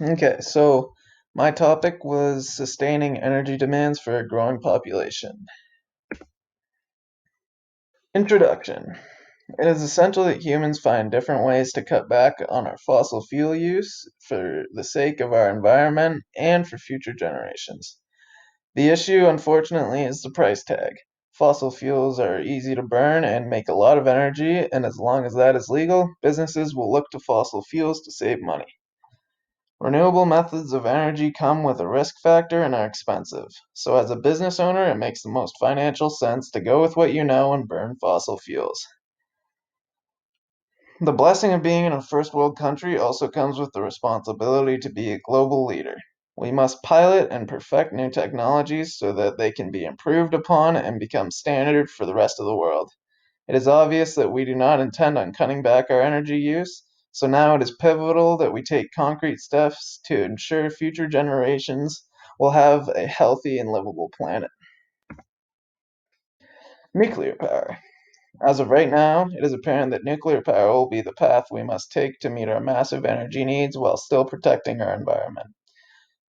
Okay, so my topic was sustaining energy demands for a growing population. Introduction. It is essential that humans find different ways to cut back on our fossil fuel use for the sake of our environment and for future generations. The issue, unfortunately, is the price tag. Fossil fuels are easy to burn and make a lot of energy, and as long as that is legal, businesses will look to fossil fuels to save money. Renewable methods of energy come with a risk factor and are expensive. So, as a business owner, it makes the most financial sense to go with what you know and burn fossil fuels. The blessing of being in a first world country also comes with the responsibility to be a global leader. We must pilot and perfect new technologies so that they can be improved upon and become standard for the rest of the world. It is obvious that we do not intend on cutting back our energy use, so now it is pivotal that we take concrete steps to ensure future generations will have a healthy and livable planet. Nuclear power. As of right now, it is apparent that nuclear power will be the path we must take to meet our massive energy needs while still protecting our environment.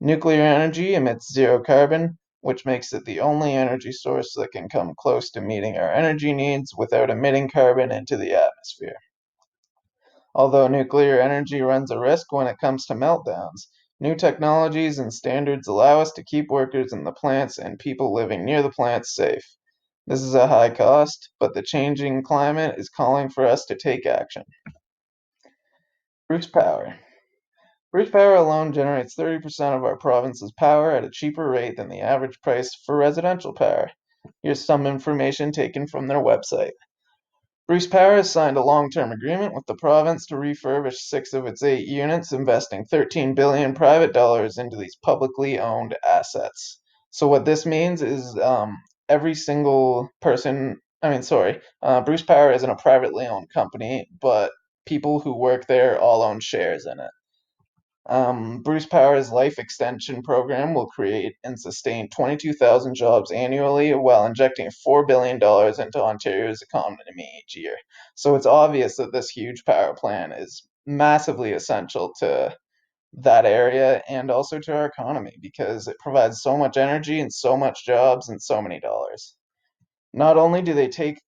Nuclear energy emits zero carbon, which makes it the only energy source that can come close to meeting our energy needs without emitting carbon into the atmosphere. Although nuclear energy runs a risk when it comes to meltdowns, new technologies and standards allow us to keep workers in the plants and people living near the plants safe. This is a high cost, but the changing climate is calling for us to take action. Bruce Power. Bruce Power alone generates 30% of our province's power at a cheaper rate than the average price for residential power. Here's some information taken from their website. Bruce Power has signed a long-term agreement with the province to refurbish 6 of its 8 units, investing 13 billion private dollars into these publicly owned assets. So what this means is every single person, Bruce Power isn't a privately owned company, but people who work there all own shares in it. Bruce Power's life extension program will create and sustain 22,000 jobs annually while injecting $4 billion into Ontario's economy each year. So it's obvious that this huge power plant is massively essential to that area and also to our economy because it provides so much energy and so much jobs and so many dollars. Not only do they take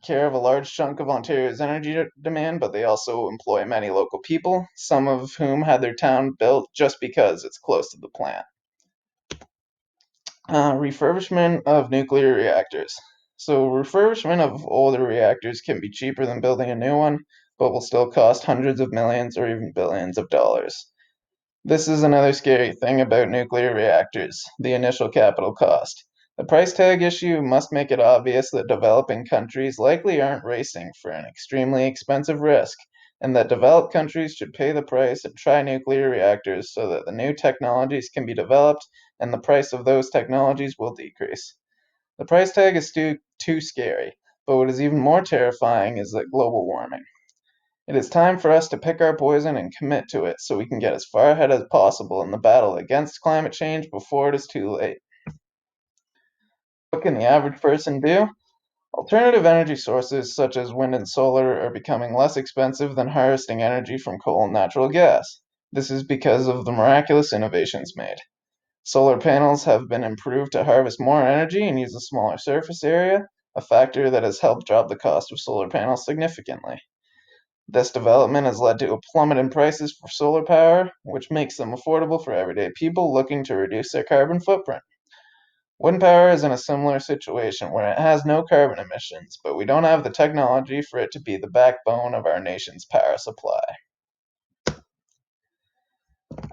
care of a large chunk of Ontario's energy demand, but they also employ many local people, some of whom had their town built just because it's close to the plant. Refurbishment of nuclear reactors. So, refurbishment of older reactors can be cheaper than building a new one, but will still cost hundreds of millions or even billions of dollars. This is another scary thing about nuclear reactors, the initial capital cost. The price tag issue must make it obvious that developing countries likely aren't racing for an extremely expensive risk, and that developed countries should pay the price and try nuclear reactors so that the new technologies can be developed and the price of those technologies will decrease. The price tag is too scary, but what is even more terrifying is that global warming. It is time for us to pick our poison and commit to it so we can get as far ahead as possible in the battle against climate change before it is too late. What can the average person do? Alternative energy sources such as wind and solar are becoming less expensive than harvesting energy from coal and natural gas. This is because of the miraculous innovations made. Solar panels have been improved to harvest more energy and use a smaller surface area, a factor that has helped drop the cost of solar panels significantly. This development has led to a plummet in prices for solar power, which makes them affordable for everyday people looking to reduce their carbon footprint. Wind power is in a similar situation where it has no carbon emissions, but we don't have the technology for it to be the backbone of our nation's power supply.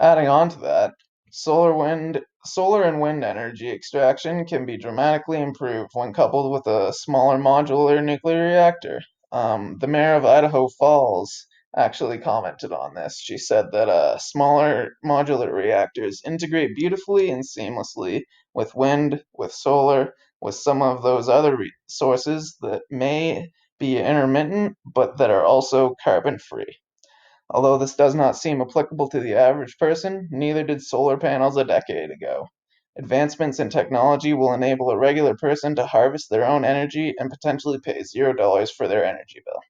Adding on to that, solar and wind energy extraction can be dramatically improved when coupled with a smaller modular nuclear reactor. The mayor of Idaho Falls actually commented on this. She said that smaller modular reactors integrate beautifully and seamlessly with wind, with solar, with some of those other sources that may be intermittent but that are also carbon free. Although this does not seem applicable to the average person, neither did solar panels a decade ago. Advancements in technology will enable a regular person to harvest their own energy and potentially pay $0 for their energy bill.